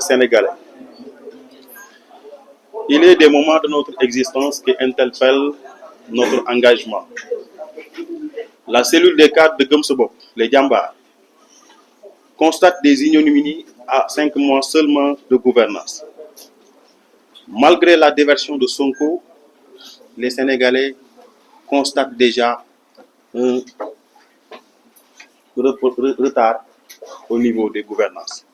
Sénégalais. Il est des moments de notre existence qui interpellent notre engagement. La cellule des cadres de Gumsobop, les Djambars, constate des ignominies à 5 mois seulement de gouvernance. Malgré la déversion de Sonko, les Sénégalais constatent déjà un retard au niveau des gouvernances.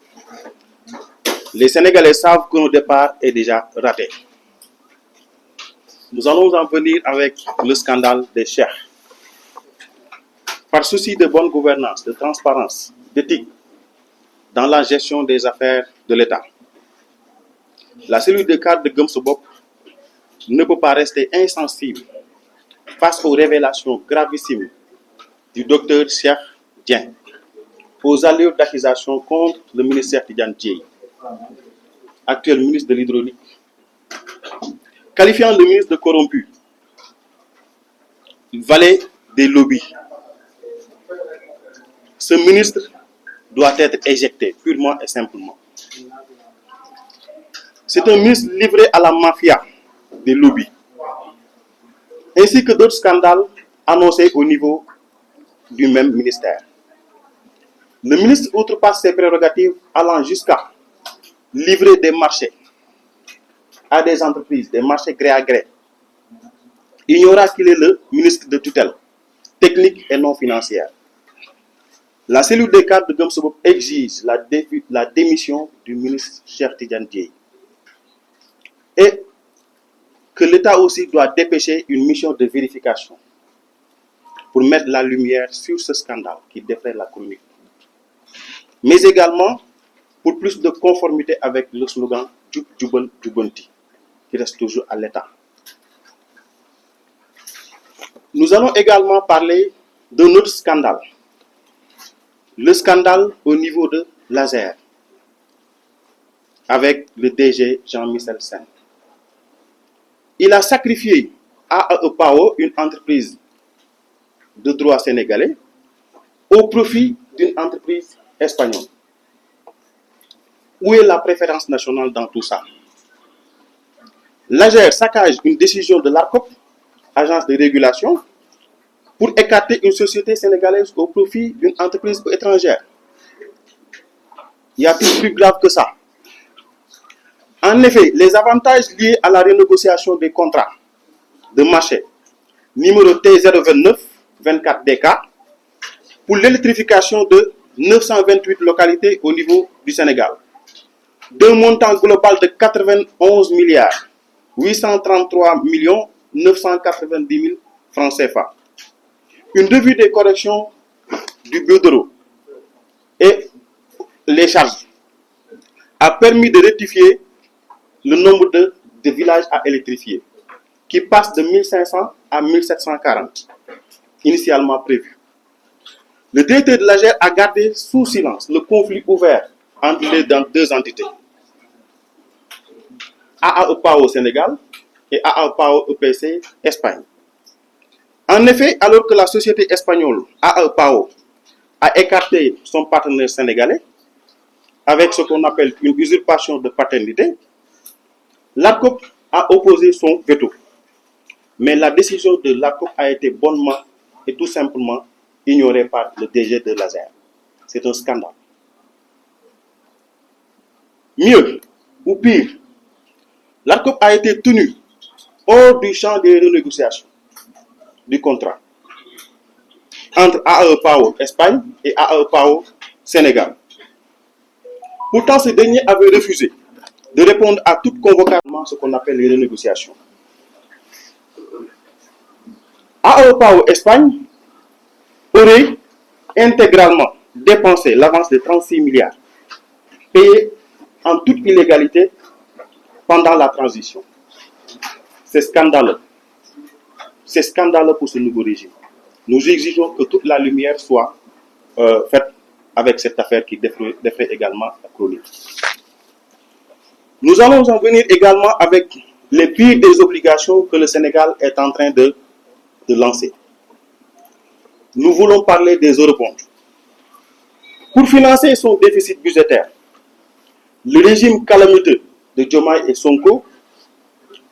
Les Sénégalais savent que notre départ est déjà raté. Nous allons en venir avec le scandale des chefs. Par souci de bonne gouvernance, de transparence, d'éthique dans la gestion des affaires de l'État, la cellule de cadre de Gumsobop ne peut pas rester insensible face aux révélations gravissimes du docteur Cheikh Dieng, aux allures d'accusation contre le ministère Tidjane Dièye, actuel ministre de l'Hydraulique, qualifiant le ministre de corrompu, valet des lobbies. Ce ministre doit être éjecté purement et simplement. C'est un ministre livré à la mafia des lobbies, ainsi que d'autres scandales annoncés au niveau du même ministère. Le ministre outrepasse ses prérogatives allant jusqu'à livrer des marchés à des entreprises, des marchés gré à gré. Ignorant qu'il est le ministre de tutelle, technique et non financière. La cellule des cadres de Gumsobop exige la démission du ministre Cheikh Tidjane Dièye. Et que l'État aussi doit dépêcher une mission de vérification pour mettre la lumière sur ce scandale qui défraie la chronique. Mais également pour plus de conformité avec le slogan Djub Djubal Djubanti, qui reste toujours à l'État. Nous allons également parler d'un autre scandale. Le scandale au niveau de l'Azer, avec le DG Jean-Michel Sen. Il a sacrifié AAEPAO, une entreprise de droit sénégalais, au profit d'une entreprise espagnole. Où est la préférence nationale dans tout ça? L'AGER saccage une décision de l'ARCOP, agence de régulation, pour écarter une société sénégalaise au profit d'une entreprise étrangère. Y a-t-il plus grave que ça? En effet, les avantages liés à la renégociation des contrats de marché numéro T029-24DK pour l'électrification de 928 localités au niveau du Sénégal, d'un montant global de 91 milliards 833 990 000 francs CFA. Une revue des corrections du bureau et les charges a permis de rectifier le nombre de villages à électrifier, qui passe de 1500 à 1740, initialement prévu. Le directeur de l'AGER a gardé sous silence le conflit ouvert entre les deux entités, AAEPAO Sénégal et AAEPAO EPC Espagne. En effet, alors que la société espagnole AAEPAO a écarté son partenaire sénégalais avec ce qu'on appelle une usurpation de paternité, l'ARCOP a opposé son veto. Mais la décision de l'ARCOP a été bonnement et tout simplement ignorée par le DG de l'AGER. C'est un scandale. Mieux ou pire, l'ARCOP a été tenu hors du champ des renégociations du contrat entre AAEPAO Espagne et AAEPAO Sénégal. Pourtant, ce dernier avait refusé de répondre à toute convocation, ce qu'on appelle les renégociations. AAEPAO Espagne aurait intégralement dépensé l'avance de 36 milliards payé en toute illégalité pendant la transition. C'est scandaleux. C'est scandaleux pour ce nouveau régime. Nous exigeons que toute la lumière soit faite avec cette affaire qui défraie également la chronique. Nous allons en venir également avec les pires des obligations que le Sénégal est en train de lancer. Nous voulons parler des eurobonds. Pour financer son déficit budgétaire, le régime calamiteux de Diomaye et Sonko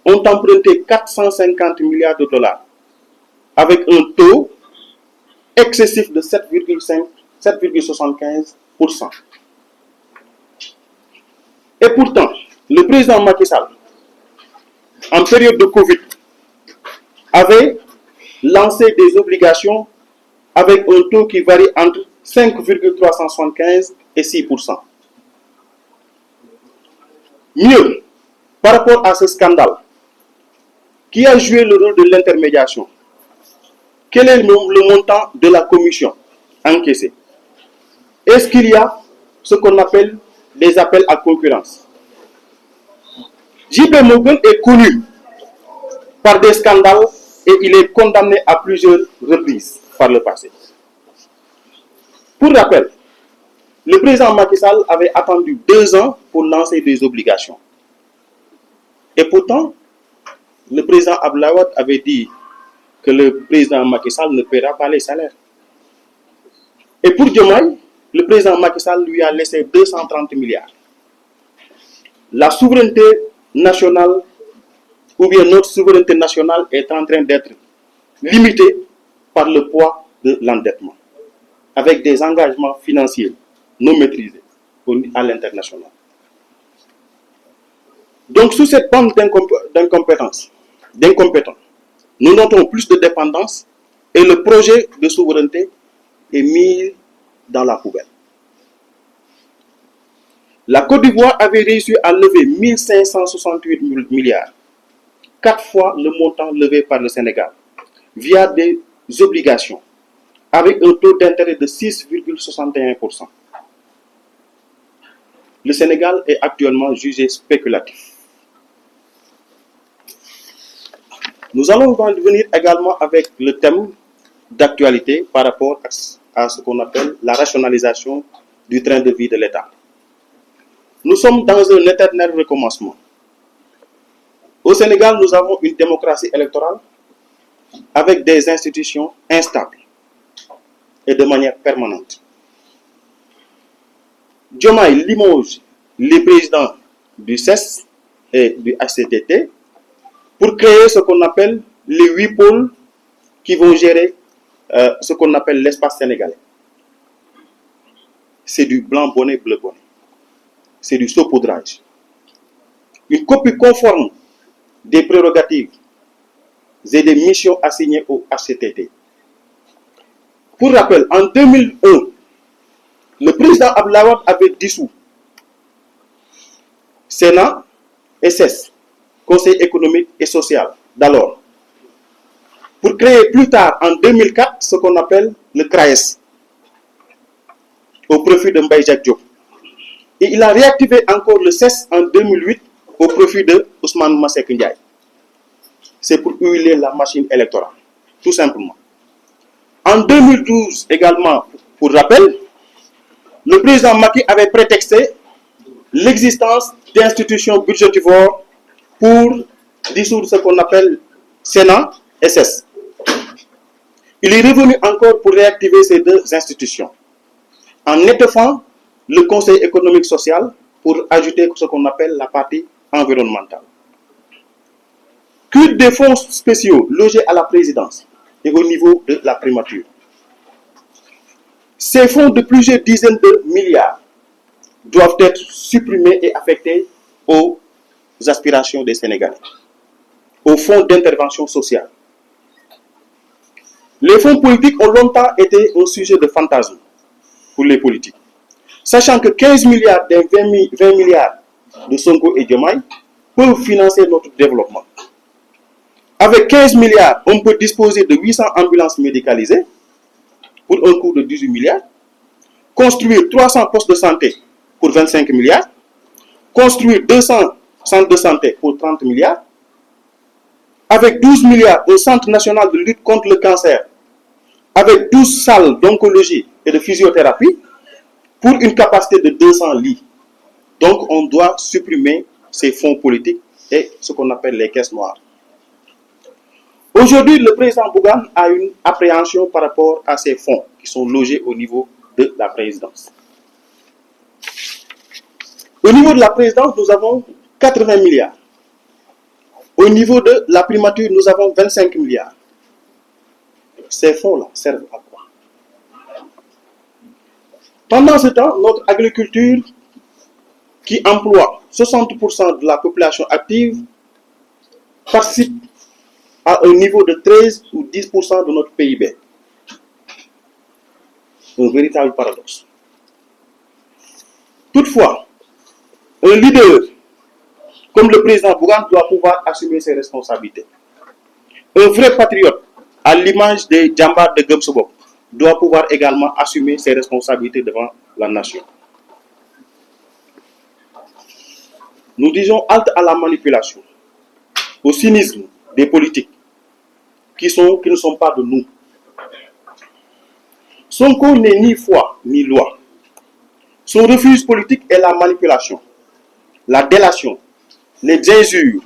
ont emprunté 450 milliards de dollars avec un taux excessif de 7,75%. Et pourtant, le président Macky Sall, en période de Covid, avait lancé des obligations avec un taux qui varie entre 5,375 et 6%. Mieux, par rapport à ce scandale, qui a joué le rôle de l'intermédiation? Quel est le montant de la commission encaissée? Est-ce qu'il y a ce qu'on appelle des appels à concurrence? JP Morgan est connu par des scandales et il est condamné à plusieurs reprises par le passé. Pour rappel, le président Macky Sall avait attendu 2 ans pour lancer des obligations. Et pourtant, le président Abdoulaye Wade avait dit que le président Macky Sall ne paiera pas les salaires. Et pour Diomaye, le président Macky Sall lui a laissé 230 milliards. La souveraineté nationale, ou bien notre souveraineté nationale, est en train d'être limitée par le poids de l'endettement, avec des engagements financiers non maîtrisés à l'international. Donc, sous cette bande d'incompétents, nous notons plus de dépendance et le projet de souveraineté est mis dans la poubelle. La Côte d'Ivoire avait réussi à lever 1568 milliards, 4 fois le montant levé par le Sénégal, via des obligations, avec un taux d'intérêt de 6,61%. Le Sénégal est actuellement jugé spéculatif. Nous allons venir également avec le thème d'actualité par rapport à ce qu'on appelle la rationalisation du train de vie de l'État. Nous sommes dans un éternel recommencement. Au Sénégal, nous avons une démocratie électorale avec des institutions instables et de manière permanente. Diomaye limoge les présidents du CES et du HCCT pour créer ce qu'on appelle les 8 pôles qui vont gérer ce qu'on appelle l'espace sénégalais. C'est du blanc bonnet, bleu bonnet. C'est du saupoudrage. Une copie conforme des prérogatives et des missions assignées au HCCT. Pour rappel, en 2001, le président Abdoulaye Wade avait dissous Sénat et CES, Conseil économique et social d'alors, pour créer plus tard, en 2004, ce qu'on appelle le CRAES, au profit de Mbaye Jacques Diop. Et il a réactivé encore le CES en 2008 au profit de Ousmane Masseck Ndiaye. C'est pour huiler la machine électorale, tout simplement. En 2012 également, pour rappel, le président Macky avait prétexté l'existence d'institutions budgétivores pour dissoudre ce qu'on appelle Sénat et CES. Il est revenu encore pour réactiver ces 2 institutions, en étoffant le Conseil économique social pour ajouter ce qu'on appelle la partie environnementale. Quid des fonds spéciaux logés à la présidence et au niveau de la primature? Ces fonds de plusieurs dizaines de milliards doivent être supprimés et affectés aux aspirations des Sénégalais, aux fonds d'intervention sociale. Les fonds politiques ont longtemps été un sujet de fantasme pour les politiques, sachant que 15 milliards des 20 milliards de Sonko et Diomaye peuvent financer notre développement. Avec 15 milliards, on peut disposer de 800 ambulances médicalisées pour un coût de 18 milliards, construire 300 postes de santé pour 25 milliards, construire 200 centres de santé pour 30 milliards, avec 12 milliards au Centre national de lutte contre le cancer, avec 12 salles d'oncologie et de physiothérapie, pour une capacité de 200 lits. Donc on doit supprimer ces fonds politiques et ce qu'on appelle les caisses noires. Aujourd'hui, le président Bougane a une appréhension par rapport à ces fonds qui sont logés au niveau de la présidence. Au niveau de la présidence, nous avons 80 milliards. Au niveau de la primature, nous avons 25 milliards. Ces fonds-là servent à quoi? Pendant ce temps, notre agriculture, qui emploie 60% de la population active, participe à un niveau de 13 ou 10% de notre PIB. Un véritable paradoxe. Toutefois, un leader comme le président Bougane doit pouvoir assumer ses responsabilités. Un vrai patriote, à l'image des Djambars de Gumsobok, doit pouvoir également assumer ses responsabilités devant la nation. Nous disons halte à la manipulation, au cynisme des politiques qui ne sont pas de nous. Sonko n'est ni foi ni loi. Son refuge politique est la manipulation, la délation, les injures,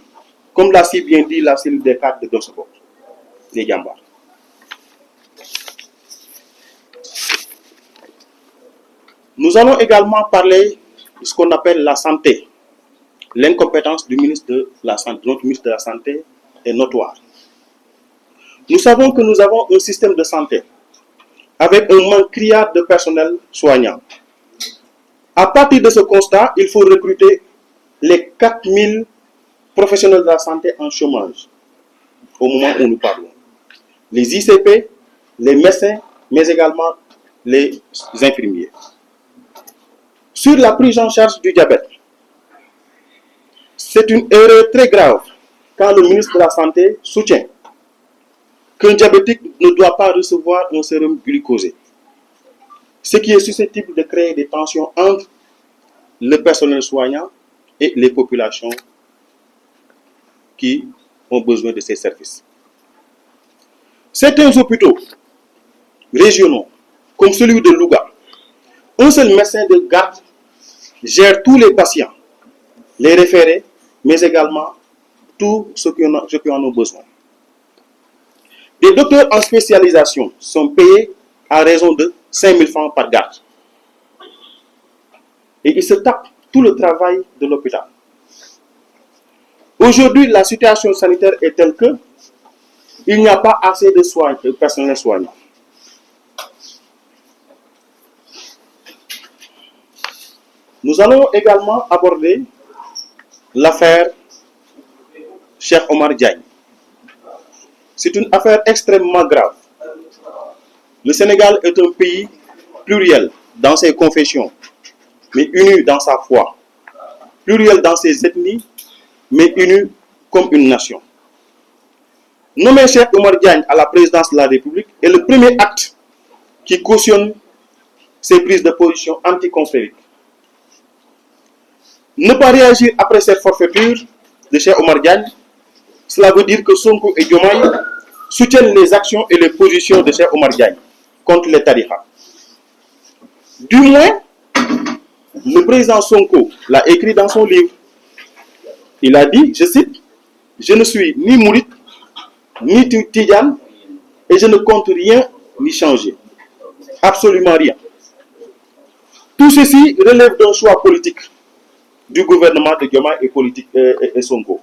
comme l'a si bien dit la cellule des cadres de Gumsobok, les Djambars. Nous allons également parler de ce qu'on appelle la santé. L'incompétence du ministre de la Santé, notre ministre de la Santé, est notoire. Nous savons que nous avons un système de santé avec un manque criard de personnel soignant. À partir de ce constat, il faut recruter les 4000 professionnels de la santé en chômage au moment où nous parlons. Les ICP, les médecins, mais également les infirmiers. Sur la prise en charge du diabète, c'est une erreur très grave quand le ministre de la Santé soutient qu'un diabétique ne doit pas recevoir un sérum glucosé, ce qui est susceptible de créer des tensions entre le personnel soignant et les populations qui ont besoin de ces services. Certains hôpitaux régionaux, comme celui de Louga, un seul médecin de garde gère tous les patients, les référés, mais également tous ceux qui en ont besoin. Des docteurs en spécialisation sont payés à raison de 5 000 francs par garde. Et ils se tapent tout le travail de l'hôpital. Aujourd'hui, la situation sanitaire est telle que il n'y a pas assez de personnel soignant. Nous allons également aborder l'affaire Cheikh Omar Diagne. C'est une affaire extrêmement grave. Le Sénégal est un pays pluriel dans ses confessions, mais uni dans sa foi. Pluriel dans ses ethnies, mais uni comme une nation. Nommer Cheikh Omar Diagne à la présidence de la République est le premier acte qui cautionne ces prises de position anticonfrériques. Ne pas réagir après cette forfaiture de Cheikh Omar Diagne, cela veut dire que Sonko et Diomaye soutiennent les actions et les positions de Cheikh Omar Diagne contre les tariqas. Du moins, le président Sonko l'a écrit dans son livre. Il a dit, je cite, « Je ne suis ni mouride, ni tidjane, et je ne compte rien ni changer. Absolument rien. Tout ceci relève d'un choix politique du gouvernement de Diomaye et Sonko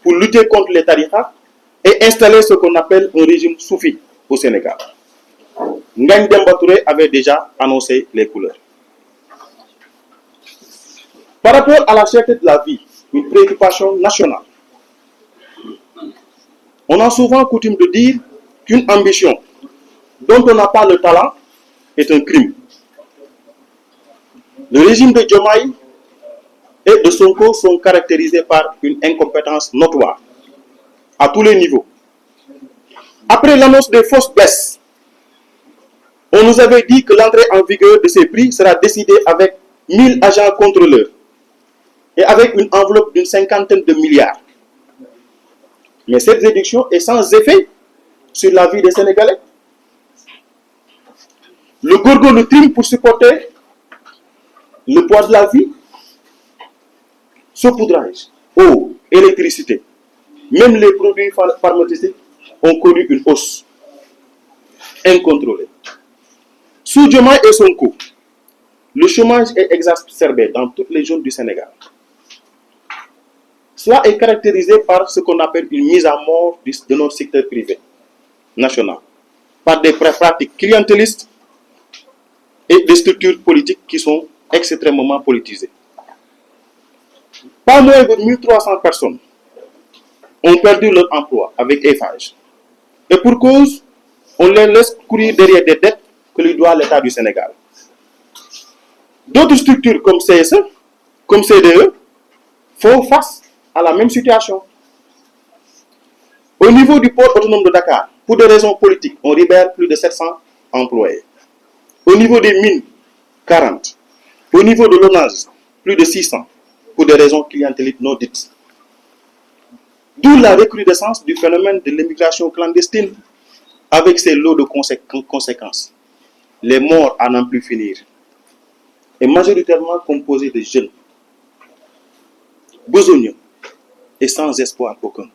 pour lutter contre les tariqas et installer ce qu'on appelle un régime soufi au Sénégal. Ngagne Demba Touré avait déjà annoncé les couleurs. Par rapport à la cherté de la vie, une préoccupation nationale, on a souvent coutume de dire qu'une ambition dont on n'a pas le talent est un crime. Le régime de Diomaye et de Sonko sont caractérisés par une incompétence notoire à tous les niveaux. Après l'annonce des fausses baisses, on nous avait dit que l'entrée en vigueur de ces prix sera décidée avec 1000 agents contrôleurs et avec une enveloppe d'une 50aine de milliards. Mais cette réduction est sans effet sur la vie des Sénégalais. Le gorgon le trime pour supporter le poids de la vie. Saupoudrage, eau, électricité, même les produits pharmaceutiques ont connu une hausse incontrôlée. Sous Diomaye et Sonko, Le chômage est exacerbé dans toutes les zones du Sénégal. Cela est caractérisé par ce qu'on appelle une mise à mort de notre secteur privé national, par des pratiques clientélistes et des structures politiques qui sont extrêmement politisées. Pas moins de 1300 personnes ont perdu leur emploi avec Eiffage. Et pour cause, on les laisse courir derrière des dettes que lui doit l'État du Sénégal. D'autres structures comme CSE, comme CDE, font face à la même situation. Au niveau du port autonome de Dakar, pour des raisons politiques, on libère plus de 700 employés. Au niveau des mines, 40. Au niveau de l'ONAS, plus de 600, pour des raisons clientéliques non dites. D'où la recrudescence du phénomène de l'immigration clandestine, avec ses lots de conséquences. Les morts à n'en plus finir, et majoritairement composés de jeunes, besogneux et sans espoir aucun.